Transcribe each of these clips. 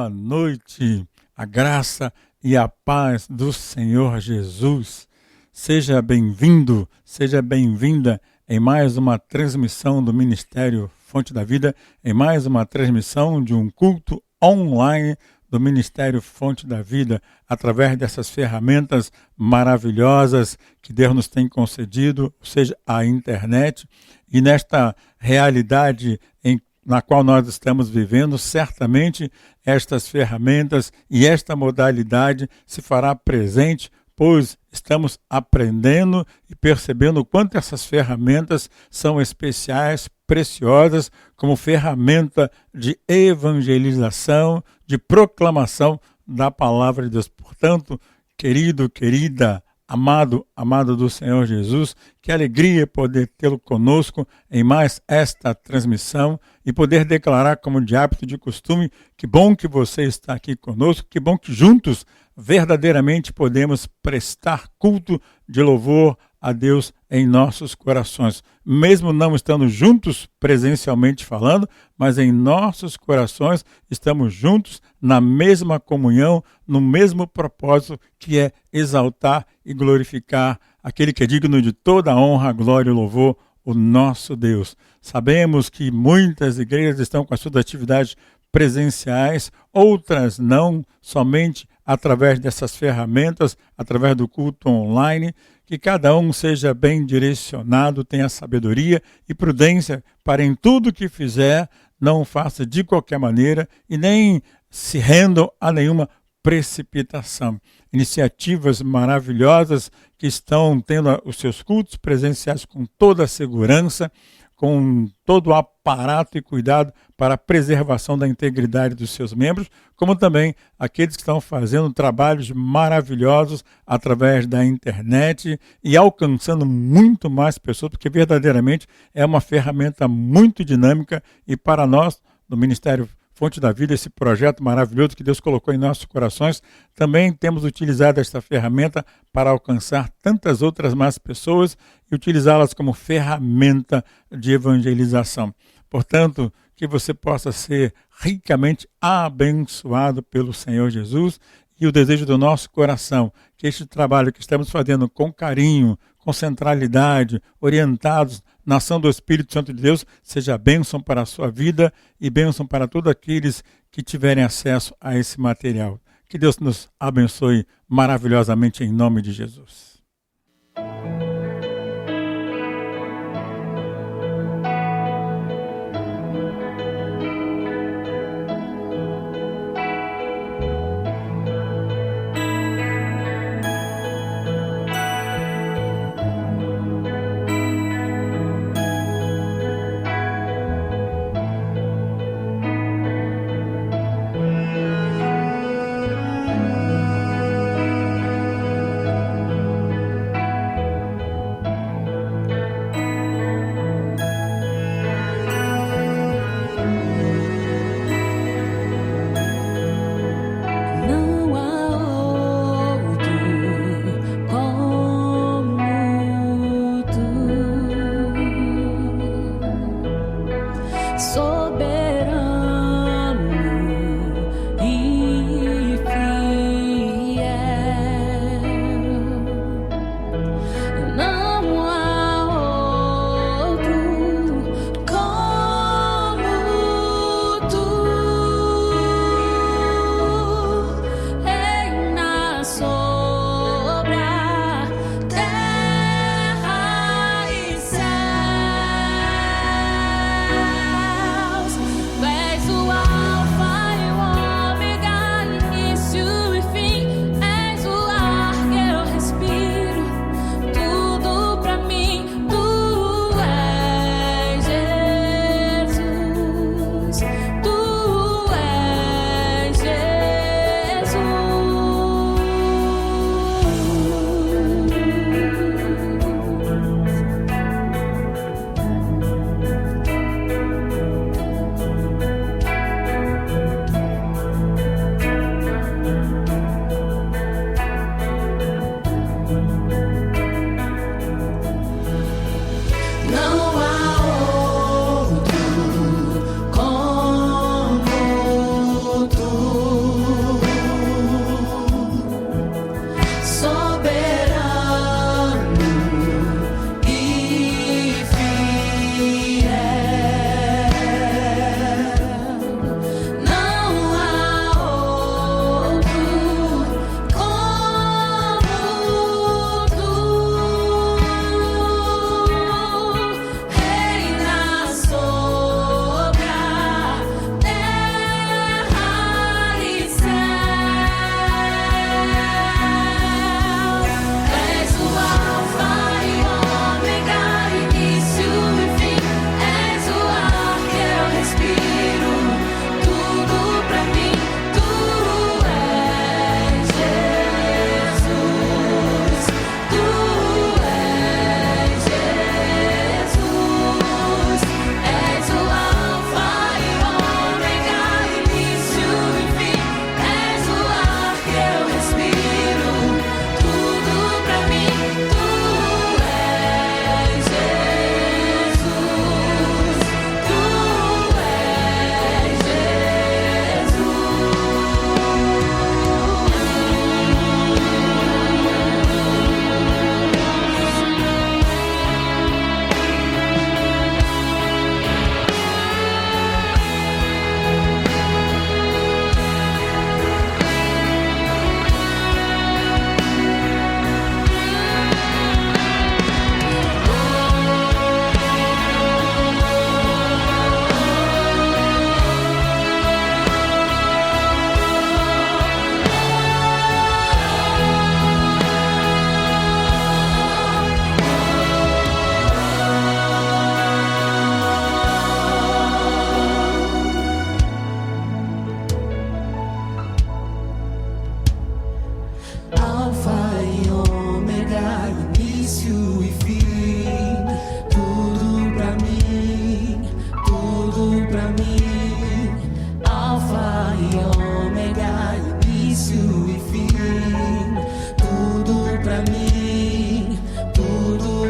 Boa noite, a graça e a paz do Senhor Jesus. Seja bem-vindo, seja bem-vinda em mais uma transmissão do Ministério Fonte da Vida, em mais uma transmissão de um culto online do Ministério Fonte da Vida, através dessas ferramentas maravilhosas que Deus nos tem concedido, ou seja, a internet, e nesta realidade na qual nós estamos vivendo, certamente estas ferramentas e esta modalidade se fará presente, pois estamos aprendendo e percebendo o quanto essas ferramentas são especiais, preciosas, como ferramenta de evangelização, de proclamação da palavra de Deus. Portanto, querido, querida, amado do Senhor Jesus, que alegria poder tê-lo conosco em mais esta transmissão e poder declarar como de hábito e de costume, que bom que você está aqui conosco, que bom que juntos verdadeiramente podemos prestar culto de louvor a Deus em nossos corações, mesmo não estando juntos presencialmente falando, mas em nossos corações estamos juntos na mesma comunhão, no mesmo propósito, que é exaltar e glorificar aquele que é digno de toda a honra, glória e louvor, o nosso Deus. Sabemos que muitas igrejas estão com as suas atividades presenciais, outras não, somente através dessas ferramentas, através do culto online, que cada um seja bem direcionado, tenha sabedoria e prudência para em tudo que fizer, não faça de qualquer maneira e nem se renda a nenhuma precipitação. Iniciativas maravilhosas que estão tendo os seus cultos presenciais com toda a segurança, com todo o aparato e cuidado para a preservação da integridade dos seus membros, como também aqueles que estão fazendo trabalhos maravilhosos através da internet e alcançando muito mais pessoas, porque verdadeiramente é uma ferramenta muito dinâmica e para nós, do Ministério Fonte da Vida, esse projeto maravilhoso que Deus colocou em nossos corações, também temos utilizado esta ferramenta para alcançar tantas outras mais pessoas e utilizá-las como ferramenta de evangelização. Portanto, que você possa ser ricamente abençoado pelo Senhor Jesus e o desejo do nosso coração, que este trabalho que estamos fazendo com carinho, com centralidade, orientados na ação do Espírito Santo de Deus, seja bênção para a sua vida e bênção para todos aqueles que tiverem acesso a esse material. Que Deus nos abençoe maravilhosamente em nome de Jesus.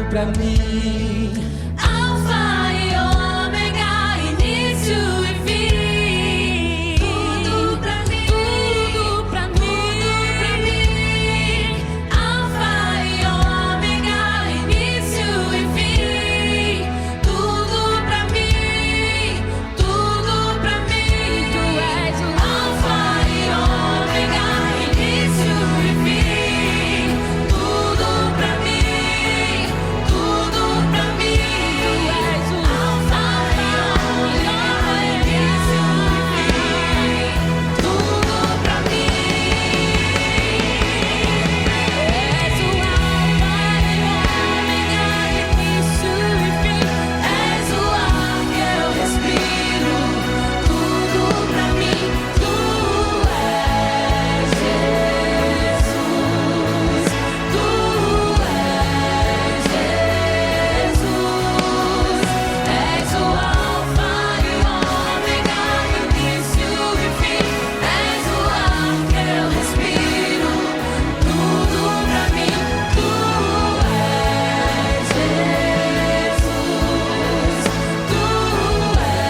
pra mim. Alfa e ômega, início e fim. Tudo pra mim, tudo pra mim, tudo pra mim. Alfa e ômega, início e fim. Tudo pra mim, tudo pra mim. Tu és o alfa e ômega, início e fim. Tudo pra mim, tudo pra mim. Tu és o alfa e ômega, início e fim. Tudo pra mim. És o alfa e ômega, início e fim. És o ar que eu respiro. Tudo pra mim. Tu és Jesus. Tu és Jesus. És o alfa e ômega, início e fim. És o ar que eu respiro. Tudo pra mim. Tu és Jesus. Tu és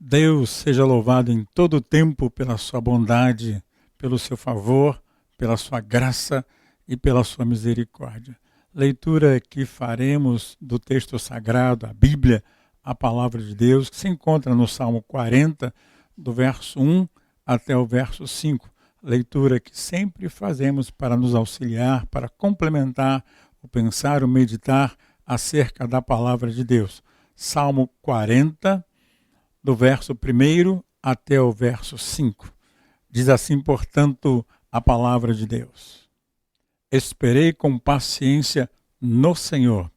Deus seja louvado em todo o tempo pela sua bondade, pelo seu favor, pela sua graça e pela sua misericórdia. Leitura que faremos do texto sagrado, a Bíblia, a palavra de Deus, que se encontra no Salmo 40, do verso 1 até o verso 5. Leitura que sempre fazemos para nos auxiliar, para complementar o pensar, o meditar acerca da palavra de Deus. Salmo 40, do verso 1 até o verso 5. Diz assim, portanto, a palavra de Deus. Esperei com paciência no Senhor,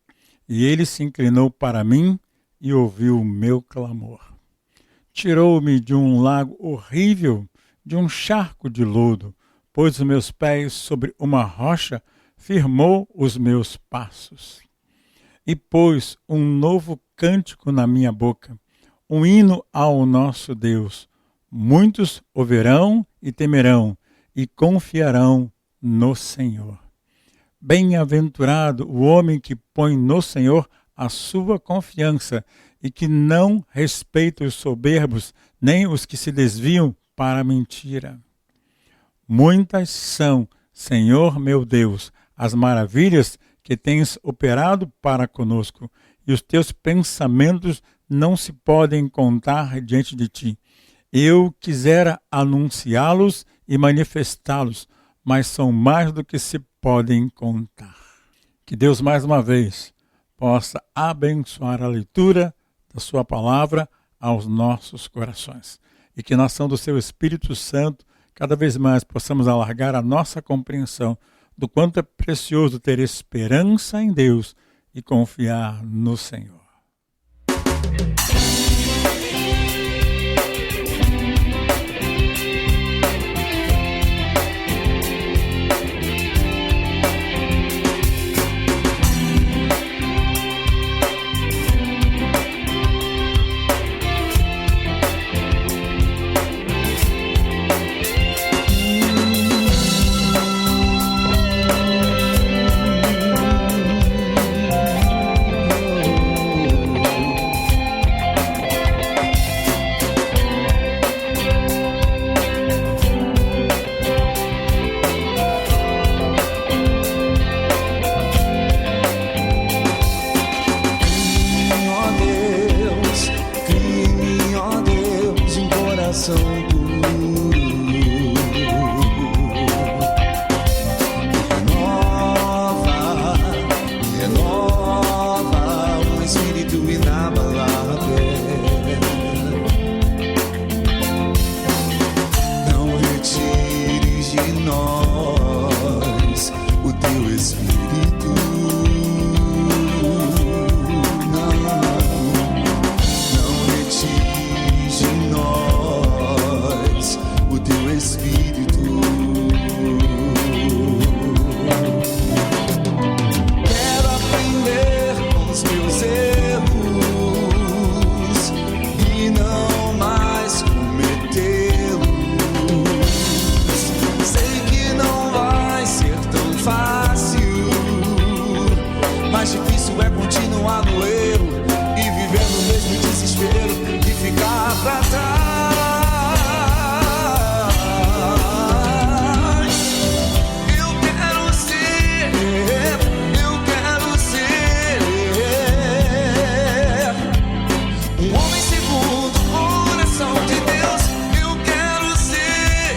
e ele se inclinou para mim e ouviu o meu clamor. Tirou-me de um lago horrível, de um charco de lodo, pôs os meus pés sobre uma rocha, firmou os meus passos. E pôs um novo cântico na minha boca, um hino ao nosso Deus. Muitos o verão e temerão e confiarão no Senhor. Bem-aventurado o homem que põe no Senhor a sua confiança e que não respeita os soberbos, nem os que se desviam para a mentira. Muitas são, Senhor meu Deus, as maravilhas que tens operado para conosco, e os teus pensamentos não se podem contar diante de ti. Eu quisera anunciá-los e manifestá-los, mas são mais do que se podem contar. Que Deus mais uma vez possa abençoar a leitura da sua palavra aos nossos corações. E que na ação do seu Espírito Santo, cada vez mais possamos alargar a nossa compreensão do quanto é precioso ter esperança em Deus e confiar no Senhor. Crie em mim, ó Deus, um coração puro. Renova um espírito inabalável. Não retires de nós o teu espírito. Não retires de nós o teu espírito. Quero aprender com os meus erros e não mais cometê-los. Sei que não vai ser tão fácil, mais difícil é continuar no erro e viver no mesmo desespero e ficar pra trás. Eu quero ser um homem segundo o coração de Deus. Eu quero ser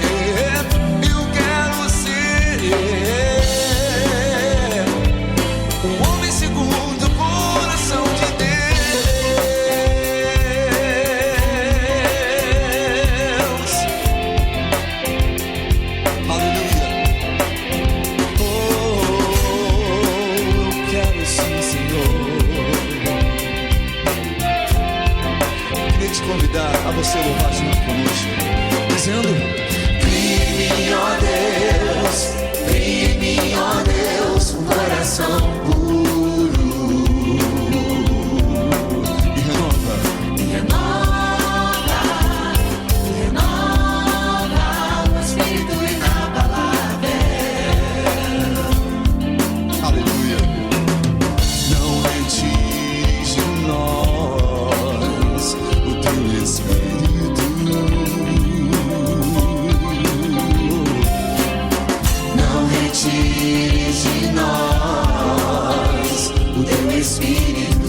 um homem segundo o coração de Deus. Aleluia. Oh, eu quero sim, Senhor. Queria te convidar a você louvar junto conosco, dizendo: cria em mim, ó Deus, cria em mim, ó Deus, um coração puro e renova. Renova o espírito inabalável. Aleluia. Não retires de nós o teu espírito. Não retires de nós o teu espírito.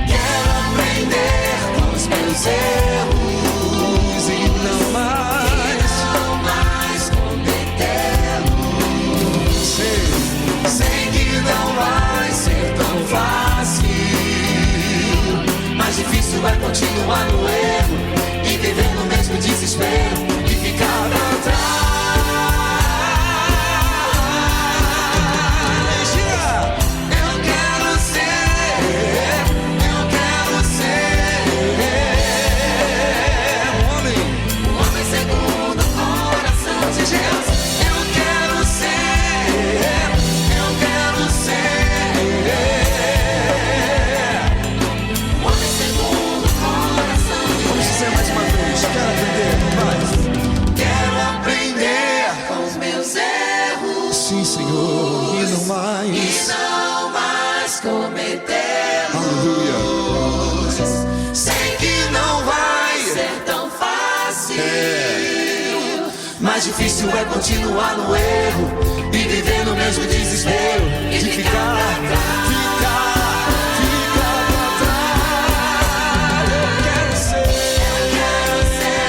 Quero aprender com os meus erros e não mais cometê-los. Sei que não vai ser tão fácil, mais difícil é continuar no erro e viver no mesmo desespero e ficar pra trás. Eu quero ser um homem segundo o coração de Deus. Eu quero ser Um homem segundo o coração de Vamos dizer mais uma vez. Quero aprender mais. Quero aprender com os meus erros sim, Senhor, e não mais. não mais cometê-los. Aleluia. Sei que não vai ser tão fácil, Mais difícil é continuar no erro e viver no mesmo desespero e de ficar ficar pra trás. pra trás. Eu quero ser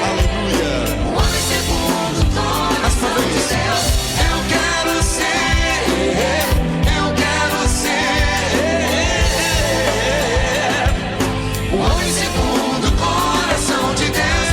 aleluia. Um homem segundo o coração de Deus. Eu quero ser Um homem segundo o coração de Deus.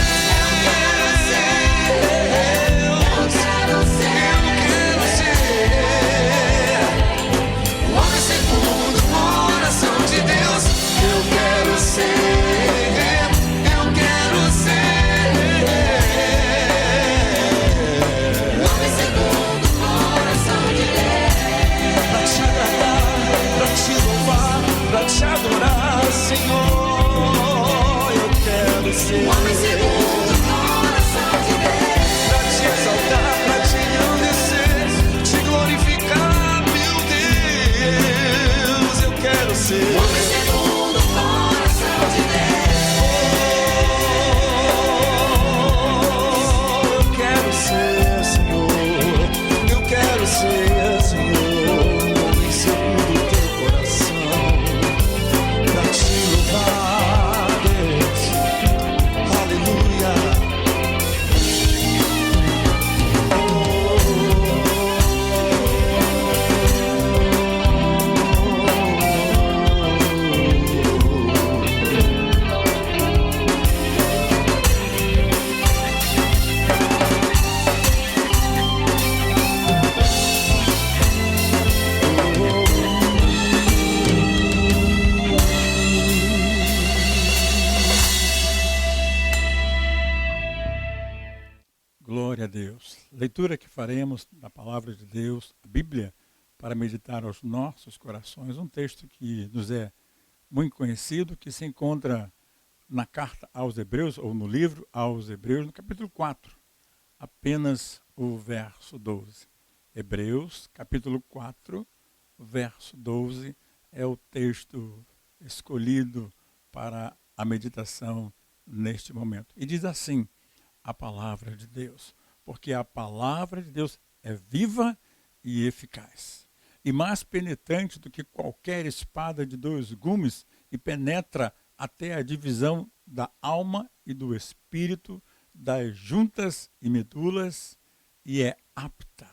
Deus. Leitura que faremos da palavra de Deus, a Bíblia, para meditar aos nossos corações. Um texto que nos é muito conhecido, que se encontra na carta aos Hebreus, ou no livro aos Hebreus, no capítulo 4, apenas o verso 12. Hebreus, capítulo 4, verso 12, é o texto escolhido para a meditação neste momento. E diz assim a palavra de Deus: porque a palavra de Deus é viva e eficaz, e mais penetrante do que qualquer espada de dois gumes, e penetra até a divisão da alma e do espírito, das juntas e medulas, e é apta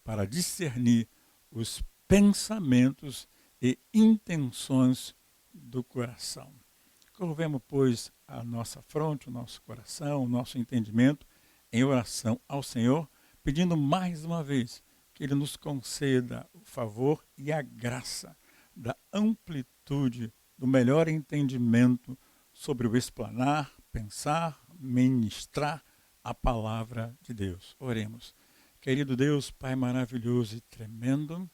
para discernir os pensamentos e intenções do coração. Curvemos, pois, a nossa fronte, o nosso coração, o nosso entendimento em oração ao Senhor, pedindo mais uma vez que Ele nos conceda o favor e a graça da amplitude, do melhor entendimento sobre o explanar, pensar, ministrar a palavra de Deus. Oremos. Querido Deus, Pai maravilhoso e tremendo,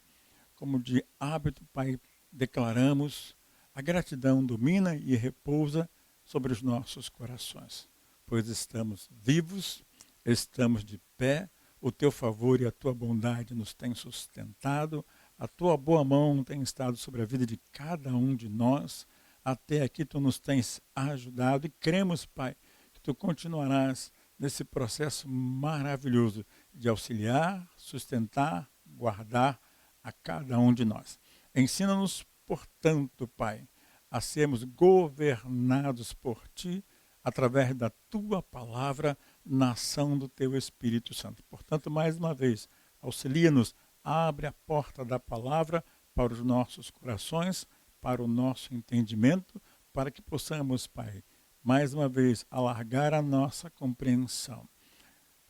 como de hábito, Pai, declaramos, a gratidão domina e repousa sobre os nossos corações, pois estamos vivos, estamos de pé, o teu favor e a tua bondade nos têm sustentado, a tua boa mão tem estado sobre a vida de cada um de nós, até aqui tu nos tens ajudado e cremos, Pai, que tu continuarás nesse processo maravilhoso de auxiliar, sustentar, guardar a cada um de nós. Ensina-nos, portanto, Pai, a sermos governados por Ti, através da Tua palavra, na ação do Teu Espírito Santo. Portanto, mais uma vez, auxilia-nos, abre a porta da palavra para os nossos corações, para o nosso entendimento, para que possamos, Pai, mais uma vez, alargar a nossa compreensão.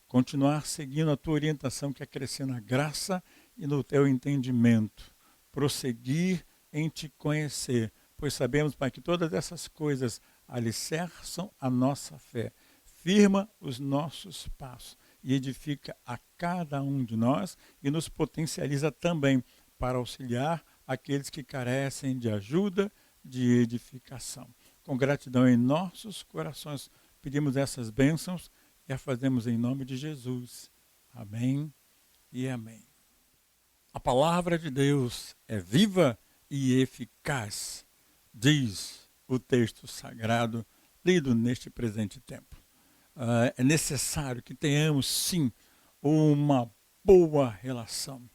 Continuar seguindo a Tua orientação que acrescenta na graça e no Teu entendimento. Prosseguir em Te conhecer, pois sabemos, Pai, que todas essas coisas alicerçam a nossa fé, firma os nossos passos e edifica a cada um de nós e nos potencializa também para auxiliar aqueles que carecem de ajuda, de edificação. Com gratidão em nossos corações, pedimos essas bênçãos e a fazemos em nome de Jesus. Amém e amém. A palavra de Deus é viva e eficaz, diz o texto sagrado lido neste presente tempo. É necessário que tenhamos, sim, uma boa relação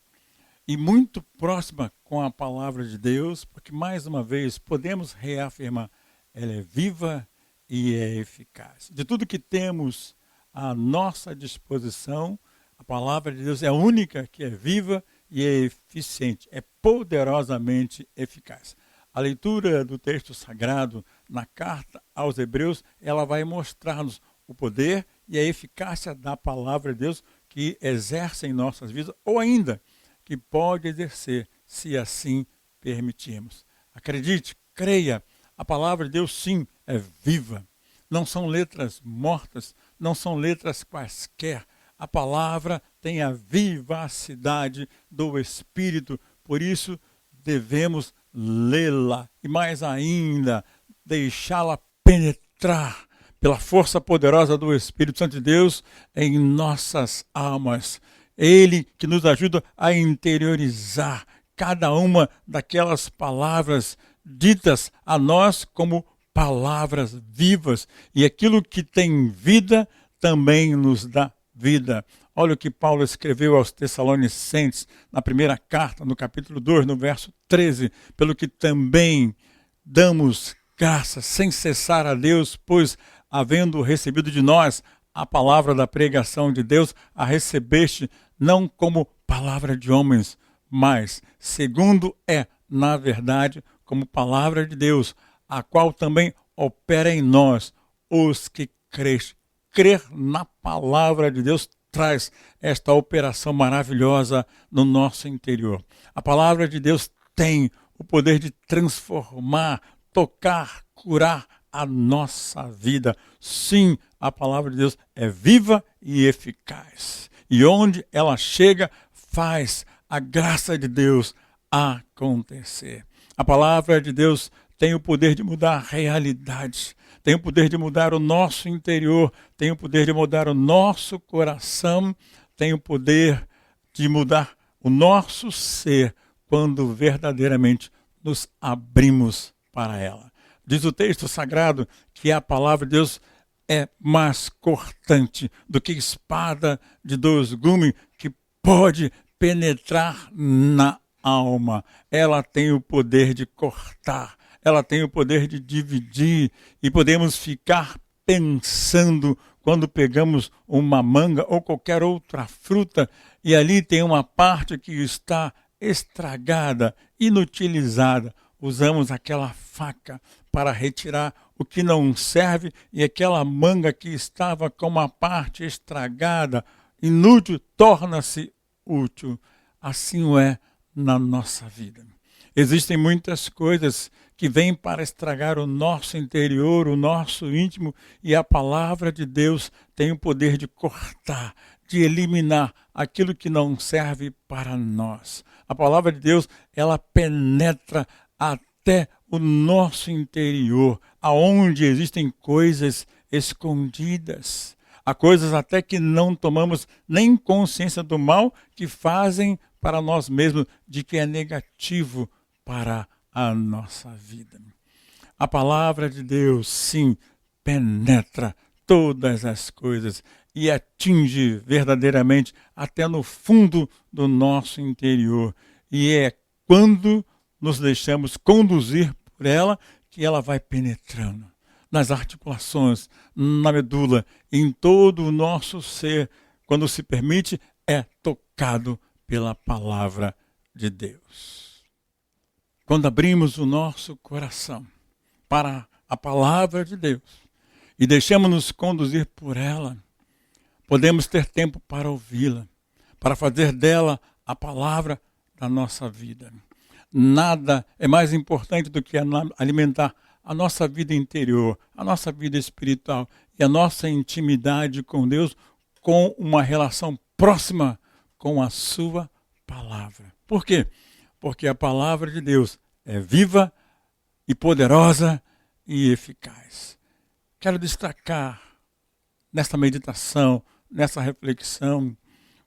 e muito próxima com a palavra de Deus, porque, mais uma vez, podemos reafirmar, ela é viva e é eficaz. De tudo que temos à nossa disposição, a palavra de Deus é a única que é viva e é eficiente, é poderosamente eficaz. A leitura do texto sagrado na carta aos Hebreus, ela vai mostrar-nos o poder e a eficácia da palavra de Deus que exerce em nossas vidas, ou ainda que pode exercer, se assim permitirmos. Acredite, creia, a palavra de Deus sim é viva. Não são letras mortas, não são letras quaisquer. A palavra tem a vivacidade do Espírito, por isso devemos lê-la e mais ainda deixá-la penetrar pela força poderosa do Espírito Santo de Deus em nossas almas. Ele que nos ajuda a interiorizar cada uma daquelas palavras ditas a nós como palavras vivas. E aquilo que tem vida também nos dá vida. Olha o que Paulo escreveu aos Tessalonicenses na primeira carta, no capítulo 2, no verso 13. Pelo que também damos graças sem cessar a Deus, pois, havendo recebido de nós a palavra da pregação de Deus, a recebeste não como palavra de homens, mas segundo é, na verdade, como palavra de Deus, a qual também opera em nós, os que crês. Crer na palavra de Deus traz esta operação maravilhosa no nosso interior. A palavra de Deus tem o poder de transformar, tocar, curar a nossa vida. Sim, a palavra de Deus é viva e eficaz. E onde ela chega, faz a graça de Deus acontecer. A palavra de Deus tem o poder de mudar a realidade, tem o poder de mudar o nosso interior, tem o poder de mudar o nosso coração, tem o poder de mudar o nosso ser quando verdadeiramente nos abrimos para ela. Diz o texto sagrado que a palavra de Deus é mais cortante do que espada de dois gumes que pode penetrar na alma. Ela tem o poder de cortar, ela tem o poder de dividir e podemos ficar pensando quando pegamos uma manga ou qualquer outra fruta e ali tem uma parte que está estragada, inutilizada. Usamos aquela faca para retirar o que não serve e aquela manga que estava com uma parte estragada, inútil, torna-se útil. Assim é na nossa vida. Existem muitas coisas que vêm para estragar o nosso interior, o nosso íntimo, e a palavra de Deus tem o poder de cortar, de eliminar aquilo que não serve para nós. A palavra de Deus, ela penetra até o nosso interior, aonde existem coisas escondidas. Há coisas até que não tomamos nem consciência do mal que fazem para nós mesmos, de que é negativo para a nossa vida. A palavra de Deus, sim, penetra todas as coisas e atinge verdadeiramente até no fundo do nosso interior. E é quando nos deixamos conduzir por ela que ela vai penetrando nas articulações, na medula, em todo o nosso ser. Quando se permite, é tocado pela palavra de Deus. Quando abrimos o nosso coração para a palavra de Deus e deixamos-nos conduzir por ela, podemos ter tempo para ouvi-la, para fazer dela a palavra da nossa vida. Nada é mais importante do que alimentar a nossa vida interior, a nossa vida espiritual e a nossa intimidade com Deus com uma relação próxima com a sua palavra. Por quê? Porque a palavra de Deus é viva e poderosa e eficaz. Quero destacar nesta meditação, nessa reflexão,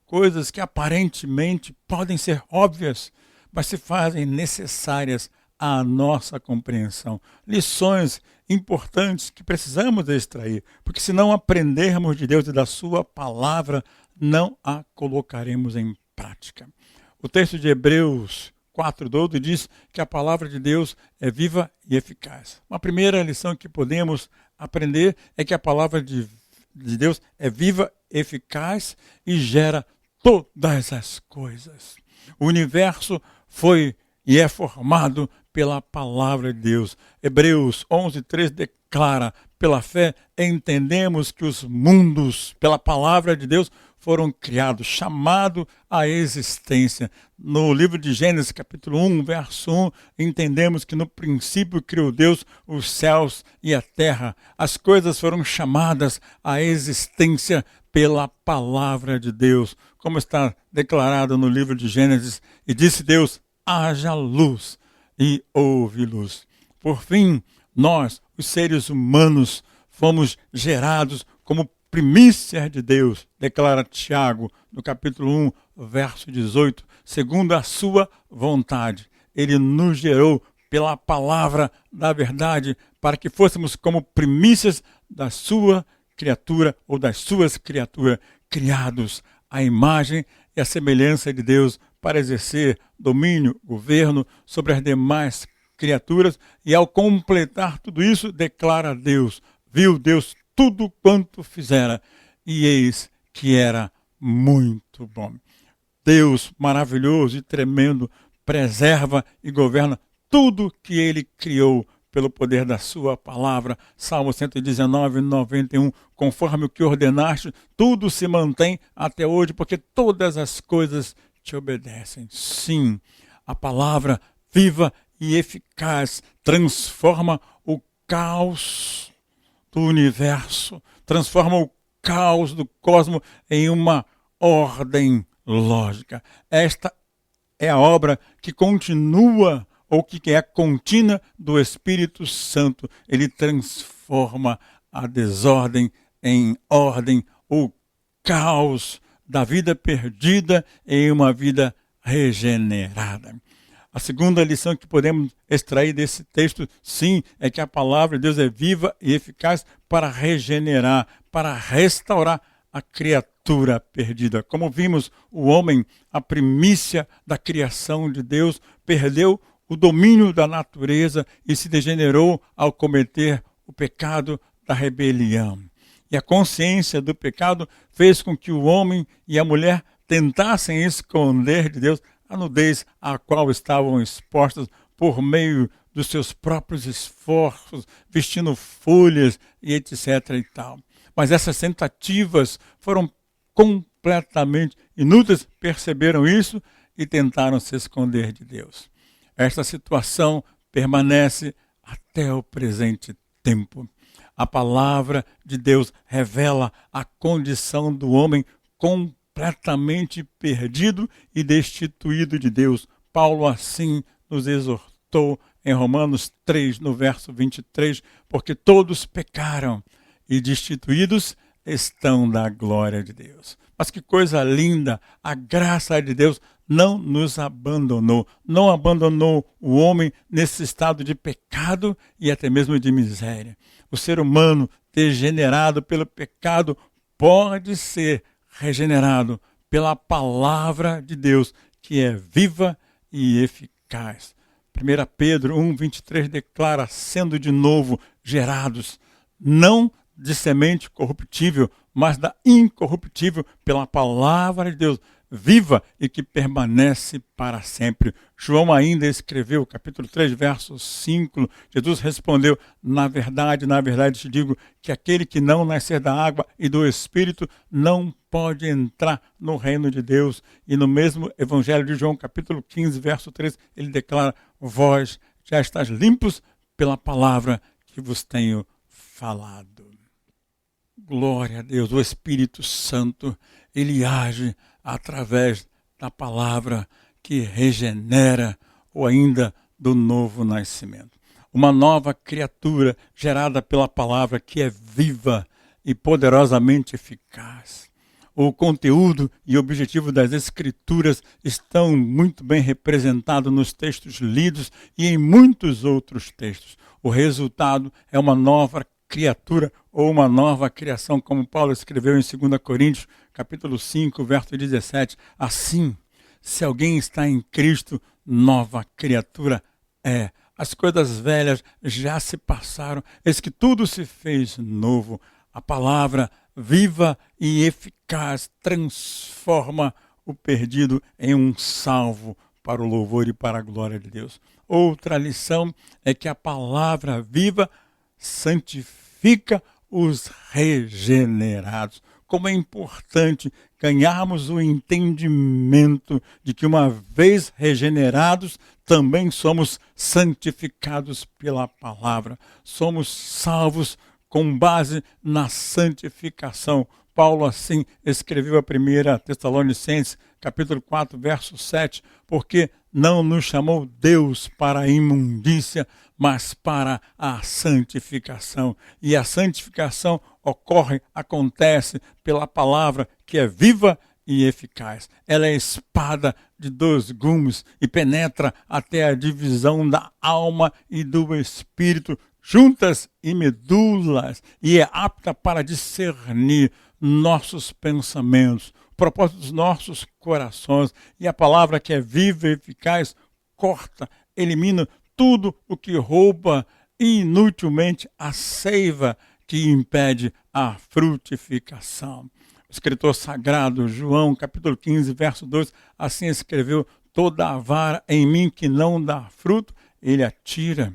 coisas que aparentemente podem ser óbvias, mas se fazem necessárias à nossa compreensão. Lições importantes que precisamos extrair, porque se não aprendermos de Deus e da sua palavra, não a colocaremos em prática. O texto de Hebreus 4:12 diz que a palavra de Deus é viva e eficaz. Uma primeira lição que podemos aprender é que a palavra de Deus é viva, eficaz e gera todas as coisas. O universo foi e é formado pela palavra de Deus. Hebreus 11:3 declara: pela fé entendemos que os mundos, pela palavra de Deus, foram criados, chamados à existência. No livro de Gênesis, capítulo 1, verso 1, entendemos que no princípio criou Deus os céus e a terra. As coisas foram chamadas à existência pela palavra de Deus, como está declarado no livro de Gênesis. E disse Deus: haja luz, e houve luz. Por fim, nós, os seres humanos, fomos gerados como primícia de Deus, declara Tiago, no capítulo 1, verso 18, segundo a sua vontade. Ele nos gerou pela palavra da verdade, para que fôssemos como primícias da sua criatura, ou das suas criaturas, criados à imagem e à semelhança de Deus, para exercer domínio, governo sobre as demais criaturas, e ao completar tudo isso, declara Deus, viu Deus tudo quanto fizera, e eis que era muito bom. Deus maravilhoso e tremendo preserva e governa tudo que ele criou pelo poder da sua palavra. Salmo 119, 91, conforme o que ordenaste, tudo se mantém até hoje, porque todas as coisas te obedecem. Sim, a palavra viva e eficaz transforma o caos do universo, transforma o caos do cosmos em uma ordem lógica. Esta é a obra que continua, ou que é contínua do Espírito Santo. Ele transforma a desordem em ordem, o caos da vida perdida em uma vida regenerada. A segunda lição que podemos extrair desse texto, sim, é que a palavra de Deus é viva e eficaz para regenerar, para restaurar a criatura perdida. Como vimos, o homem, a primícia da criação de Deus, perdeu o domínio da natureza e se degenerou ao cometer o pecado da rebelião. E a consciência do pecado fez com que o homem e a mulher tentassem esconder de Deus a nudez à qual estavam expostas por meio dos seus próprios esforços, vestindo folhas e etc. e tal. Mas essas tentativas foram completamente inúteis, perceberam isso e tentaram se esconder de Deus. Esta situação permanece até o presente tempo. A palavra de Deus revela a condição do homem completamente perdido e destituído de Deus. Paulo assim nos exortou em Romanos 3, no verso 23, porque todos pecaram e destituídos estão da glória de Deus. Mas que coisa linda, a graça de Deus não nos abandonou, não abandonou o homem nesse estado de pecado e até mesmo de miséria. O ser humano degenerado pelo pecado pode ser regenerado pela palavra de Deus, que é viva e eficaz. 1 Pedro 1, 23 declara, sendo de novo gerados, não de semente corruptível, mas da incorruptível pela palavra de Deus, viva e que permanece para sempre. João ainda escreveu, capítulo 3, verso 5, Jesus respondeu, na verdade te digo, que aquele que não nascer da água e do Espírito não pode entrar no reino de Deus. E no mesmo Evangelho de João, capítulo 15, verso 3, ele declara, vós já estáis limpos pela palavra que vos tenho falado. Glória a Deus, o Espírito Santo, ele age através da palavra que regenera ou ainda do novo nascimento. Uma nova criatura gerada pela palavra que é viva e poderosamente eficaz. O conteúdo e objetivo das Escrituras estão muito bem representados nos textos lidos e em muitos outros textos. O resultado é uma nova criatura ou uma nova criação, como Paulo escreveu em 2 Coríntios, capítulo 5, verso 17. Assim, se alguém está em Cristo, nova criatura é. As coisas velhas já se passaram, eis que tudo se fez novo. A palavra viva e eficaz transforma o perdido em um salvo para o louvor e para a glória de Deus. Outra lição é que a palavra viva santifica os regenerados. Como é importante ganharmos o entendimento de que uma vez regenerados, também somos santificados pela palavra. Somos salvos com base na santificação. Paulo assim escreveu a 1 Tessalonicenses, capítulo 4, verso 7, porque não nos chamou Deus para a imundícia, mas para a santificação. E a santificação acontece pela palavra que é viva e eficaz. Ela é espada de 2 gumes e penetra até a divisão da alma e do espírito, juntas e medulas, e é apta para discernir nossos pensamentos, o propósito dos nossos corações. E a palavra que é viva e eficaz corta, elimina tudo o que rouba inutilmente a seiva que impede a frutificação. O escritor sagrado, João, capítulo 15, verso 2, assim escreveu, toda a vara em mim que não dá fruto, ele atira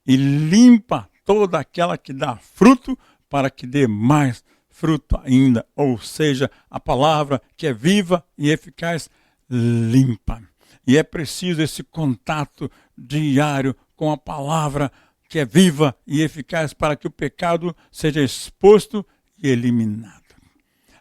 e limpa toda aquela que dá fruto para que dê mais fruto ainda. Ou seja, a palavra que é viva e eficaz limpa. E é preciso esse contato diário com a palavra que é viva e eficaz para que o pecado seja exposto e eliminada.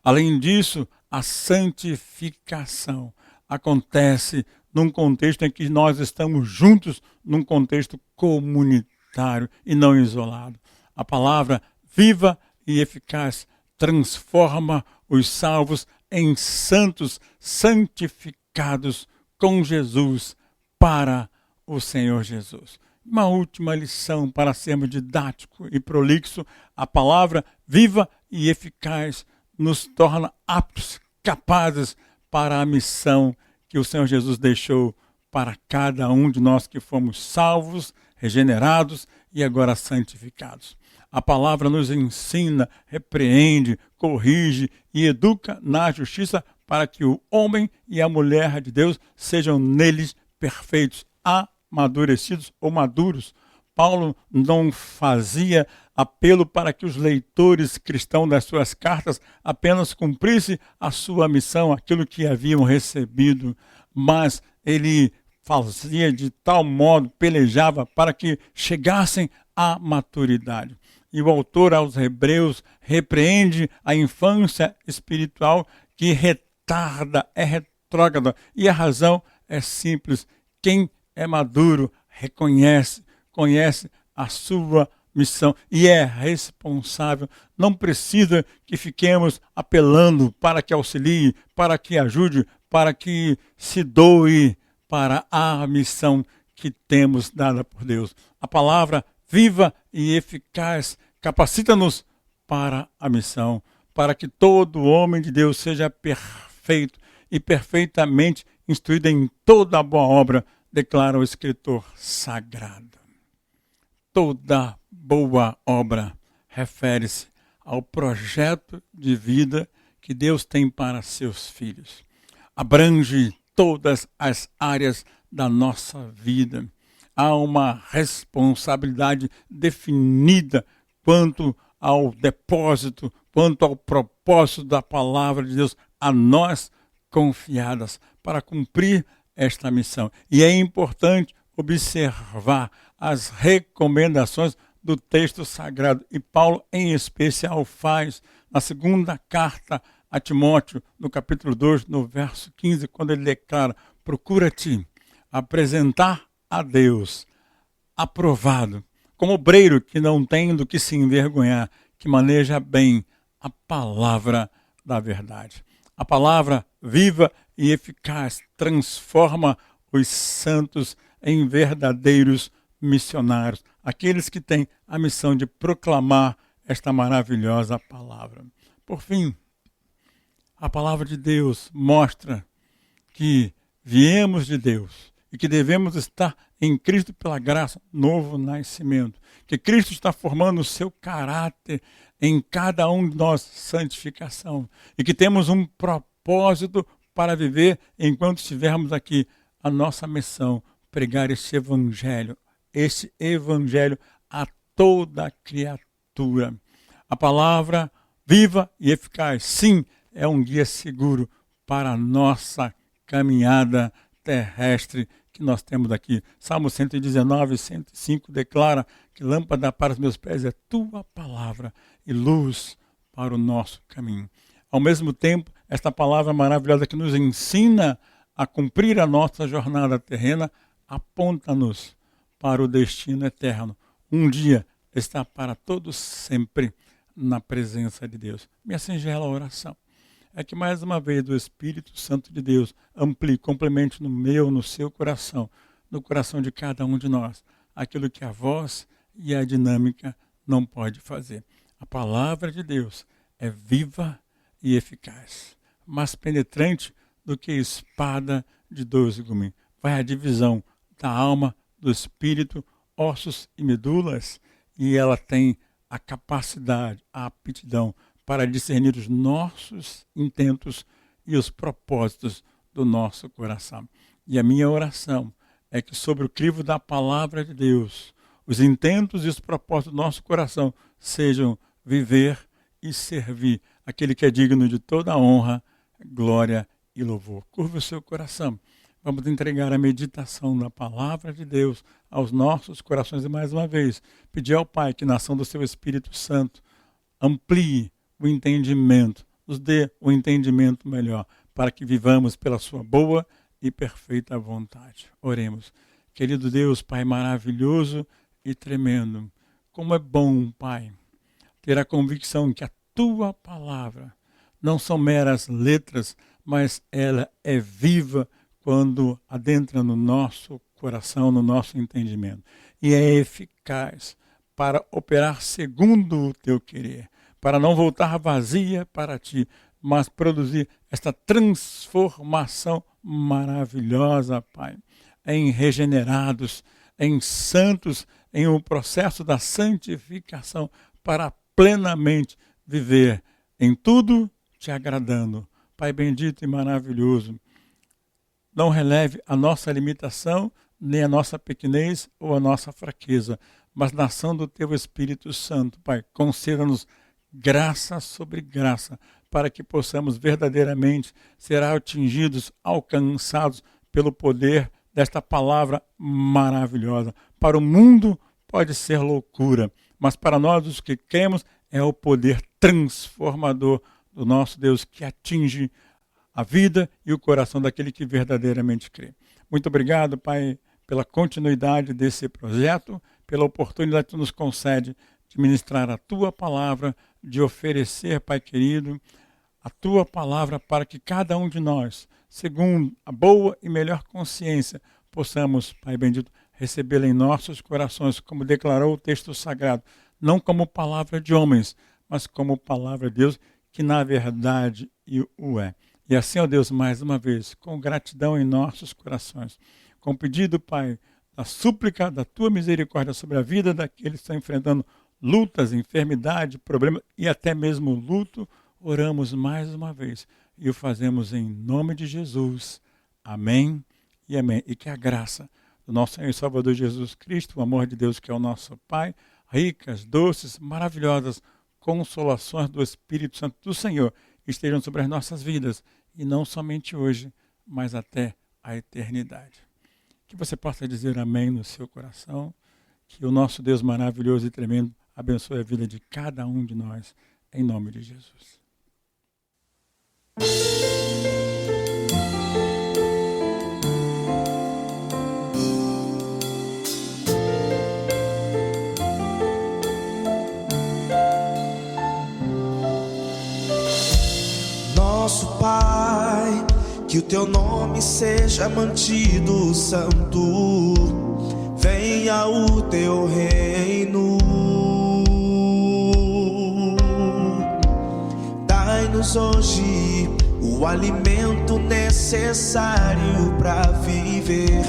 Além disso, a santificação acontece num contexto em que nós estamos juntos, num contexto comunitário e não isolado. A palavra viva e eficaz transforma os salvos em santos, santificados com Jesus para o Senhor Jesus. Uma última lição para sermos didático e prolixo: a palavra viva e eficaz nos torna aptos, capazes para a missão que o Senhor Jesus deixou para cada um de nós que fomos salvos, regenerados e agora santificados. A palavra nos ensina, repreende, corrige e educa na justiça para que o homem e a mulher de Deus sejam neles perfeitos, amadurecidos ou maduros. Paulo não fazia apelo para que os leitores cristãos das suas cartas apenas cumprissem a sua missão, aquilo que haviam recebido, mas ele fazia de tal modo, pelejava para que chegassem à maturidade. E o autor aos Hebreus repreende a infância espiritual que retarda, é retrógrada, e a razão é simples: quem é maduro conhece a sua missão e é responsável. Não precisa que fiquemos apelando para que auxilie, para que ajude, para que se doe para a missão que temos dada por Deus. A palavra viva e eficaz capacita-nos para a missão, para que todo homem de Deus seja perfeito e perfeitamente instruído em toda a boa obra, declara o escritor sagrado. Toda boa obra refere-se ao projeto de vida que Deus tem para seus filhos. Abrange todas as áreas da nossa vida. Há uma responsabilidade definida quanto ao depósito, quanto ao propósito da palavra de Deus a nós confiadas para cumprir esta missão. E é importante observar as recomendações do texto sagrado. E Paulo, em especial, faz na segunda carta a Timóteo, no capítulo 2, no verso 15, quando ele declara: procura-te apresentar a Deus aprovado, como obreiro que não tem do que se envergonhar, que maneja bem a palavra da verdade. A palavra viva e eficaz transforma os santos em verdadeiros missionários, aqueles que têm a missão de proclamar esta maravilhosa palavra. Por fim, a palavra de Deus mostra que viemos de Deus e que devemos estar em Cristo pela graça, novo nascimento, que Cristo está formando o seu caráter em cada um de nós, santificação, e que temos um propósito para viver enquanto estivermos aqui. A nossa missão, pregar este evangelho a toda criatura. A palavra viva e eficaz, sim, é um guia seguro para a nossa caminhada terrestre que nós temos aqui. Salmo 119, 105 declara que lâmpada para os meus pés é tua palavra e luz para o nosso caminho. Ao mesmo tempo, esta palavra maravilhosa que nos ensina a cumprir a nossa jornada terrena, aponta-nos para o destino eterno. Um dia estar para todos sempre na presença de Deus. Minha singela oração é que mais uma vez o Espírito Santo de Deus amplie, complemente no meu, no seu coração, no coração de cada um de nós, aquilo que a voz e a dinâmica não pode fazer. A palavra de Deus é viva e eficaz, mais penetrante do que espada de 2 gumes. Vai à divisão da alma, do espírito, ossos e medulas, e ela tem a capacidade, a aptidão para discernir os nossos intentos e os propósitos do nosso coração. E a minha oração é que sobre o crivo da palavra de Deus, os intentos e os propósitos do nosso coração sejam viver e servir aquele que é digno de toda honra, glória e louvor. Curva o seu coração. Vamos entregar a meditação da palavra de Deus aos nossos corações e mais uma vez pedir ao Pai que na ação do seu Espírito Santo amplie o entendimento, nos dê o entendimento melhor, para que vivamos pela sua boa e perfeita vontade. Oremos. Querido Deus, Pai maravilhoso e tremendo, como é bom, Pai, ter a convicção que a tua palavra não são meras letras, mas ela é viva quando adentra no nosso coração, no nosso entendimento. E é eficaz para operar segundo o teu querer, para não voltar vazia para ti, mas produzir esta transformação maravilhosa, Pai, em regenerados, em santos, em um processo da santificação, para plenamente viver em tudo te agradando. Pai bendito e maravilhoso, não releve a nossa limitação, nem a nossa pequenez ou a nossa fraqueza, mas na ação do teu Espírito Santo, Pai, conceda-nos graça sobre graça, para que possamos verdadeiramente ser atingidos, alcançados pelo poder desta palavra maravilhosa. Para o mundo pode ser loucura, mas para nós os que cremos é o poder transformador do nosso Deus, que atinge a vida e o coração daquele que verdadeiramente crê. Muito obrigado, Pai, pela continuidade desse projeto, pela oportunidade que tu nos concede de ministrar a tua palavra, de oferecer, Pai querido, a tua palavra para que cada um de nós, segundo a boa e melhor consciência, possamos, Pai bendito, recebê-la em nossos corações, como declarou o texto sagrado, não como palavra de homens, mas como palavra de Deus, que na verdade o é. E assim, ó Deus, mais uma vez, com gratidão em nossos corações, com pedido, Pai, da súplica da tua misericórdia sobre a vida daqueles que estão enfrentando lutas, enfermidade, problemas e até mesmo luto, oramos mais uma vez e o fazemos em nome de Jesus. Amém e amém. E que a graça do nosso Senhor e Salvador Jesus Cristo, o amor de Deus que é o nosso Pai, ricas, doces, maravilhosas consolações do Espírito Santo do Senhor estejam sobre as nossas vidas, e não somente hoje, mas até a eternidade. Que você possa dizer amém no seu coração, que o nosso Deus maravilhoso e tremendo abençoe a vida de cada um de nós, em nome de Jesus. Nosso Pai, que o teu nome seja mantido santo, venha o teu reino. Dai-nos hoje o alimento necessário para viver,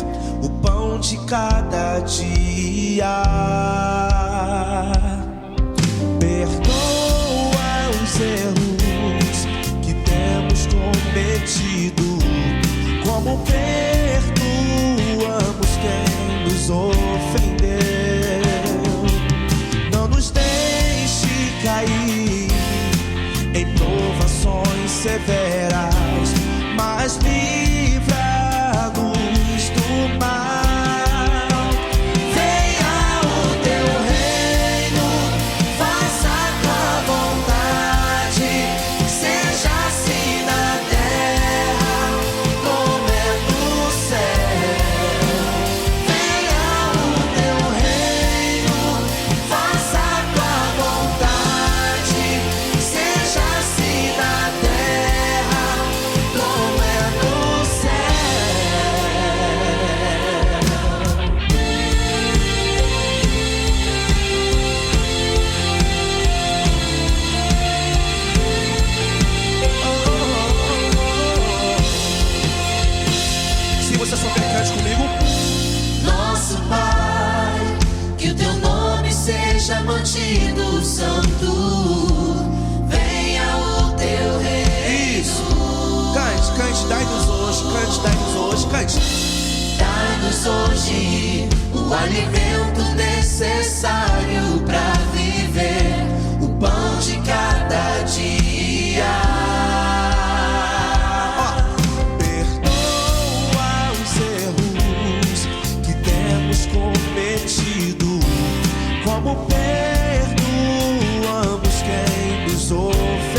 o pão de cada dia. Perdoa os erros que temos cometido, como perdoamos quem nos ofendeu. Não nos deixe cair em provações severas, mas livra-nos do mal. Venha o teu reino, faça a tua vontade, seja assim na terra como é no céu. Venha o teu reino, faça a tua vontade, seja assim na terra como é no céu. Se você souber, cante comigo. Nosso Pai, que o teu nome seja mantido santo, venha o teu reino. Isso. Cante, cante, dai-nos hoje, cante. Dai-nos hoje o alimento necessário para viver, o pão de cada dia. Perdoa os erros que temos cometido, como perdoamos quem nos ofendeu.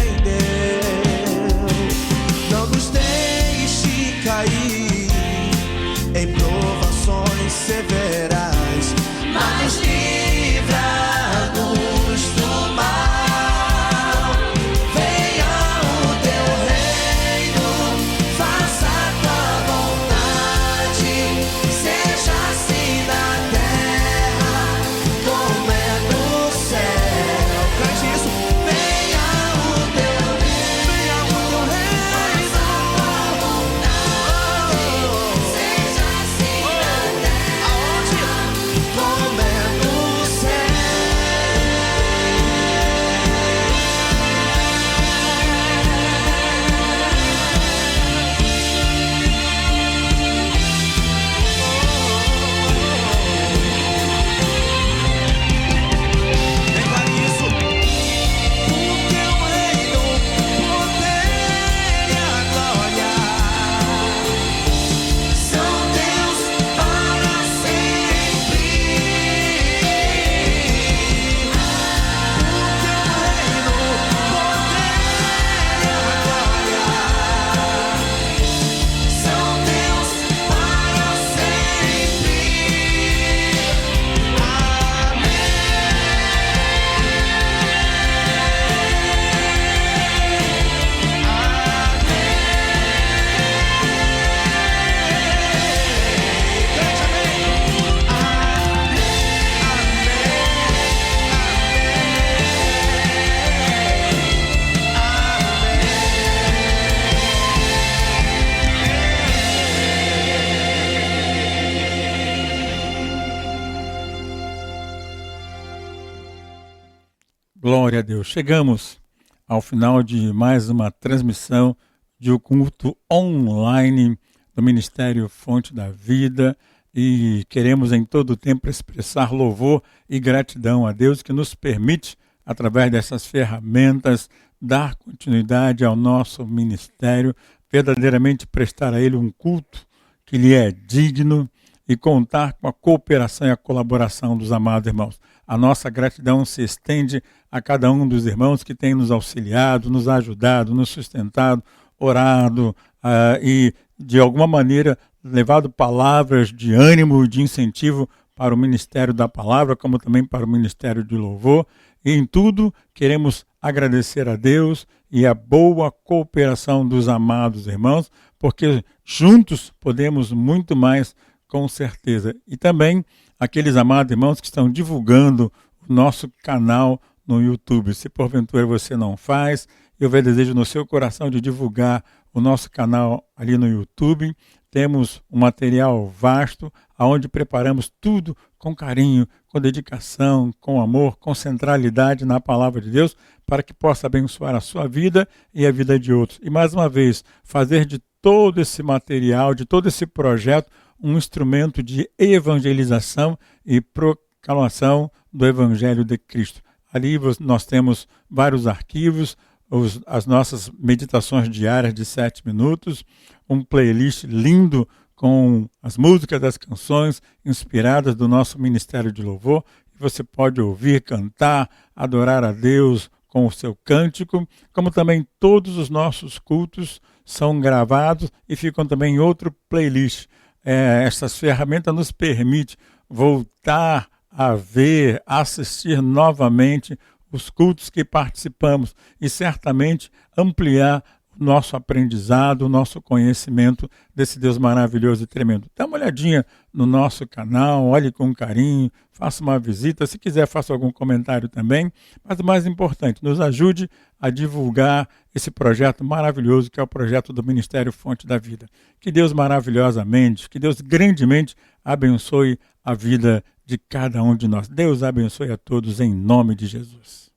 Glória a Deus. Chegamos ao final de mais uma transmissão de um culto online do Ministério Fonte da Vida e queremos em todo o tempo expressar louvor e gratidão a Deus que nos permite, através dessas ferramentas, dar continuidade ao nosso ministério, verdadeiramente prestar a Ele um culto que lhe é digno e contar com a cooperação e a colaboração dos amados irmãos. A nossa gratidão se estende a cada um dos irmãos que tem nos auxiliado, nos ajudado, nos sustentado, orado e, de alguma maneira, levado palavras de ânimo e de incentivo para o ministério da palavra, como também para o ministério de louvor. E em tudo queremos agradecer a Deus e a boa cooperação dos amados irmãos, porque juntos podemos muito mais, com certeza. E também aqueles amados irmãos que estão divulgando o nosso canal no YouTube. Se porventura você não faz, eu vejo desejo no seu coração de divulgar o nosso canal ali no YouTube. Temos um material vasto, onde preparamos tudo com carinho, com dedicação, com amor, com centralidade na palavra de Deus, para que possa abençoar a sua vida e a vida de outros. E mais uma vez, fazer de todo esse material, de todo esse projeto, um instrumento de evangelização e proclamação do Evangelho de Cristo. Ali nós temos vários arquivos, as nossas meditações diárias de 7 minutos, um playlist lindo com as músicas das canções inspiradas do nosso Ministério de Louvor. Você pode ouvir, cantar, adorar a Deus com o seu cântico, como também todos os nossos cultos são gravados e ficam também em outro playlist. Essas ferramentas nos permitem voltar a ver, assistir novamente os cultos que participamos e certamente ampliar o nosso aprendizado, o nosso conhecimento desse Deus maravilhoso e tremendo. Dá uma olhadinha no nosso canal, olhe com carinho, faça uma visita, se quiser faça algum comentário também, mas o mais importante, nos ajude a divulgar esse projeto maravilhoso que é o projeto do Ministério Fonte da Vida. Que Deus maravilhosamente, que Deus grandemente abençoe a vida de cada um de nós. Deus abençoe a todos em nome de Jesus.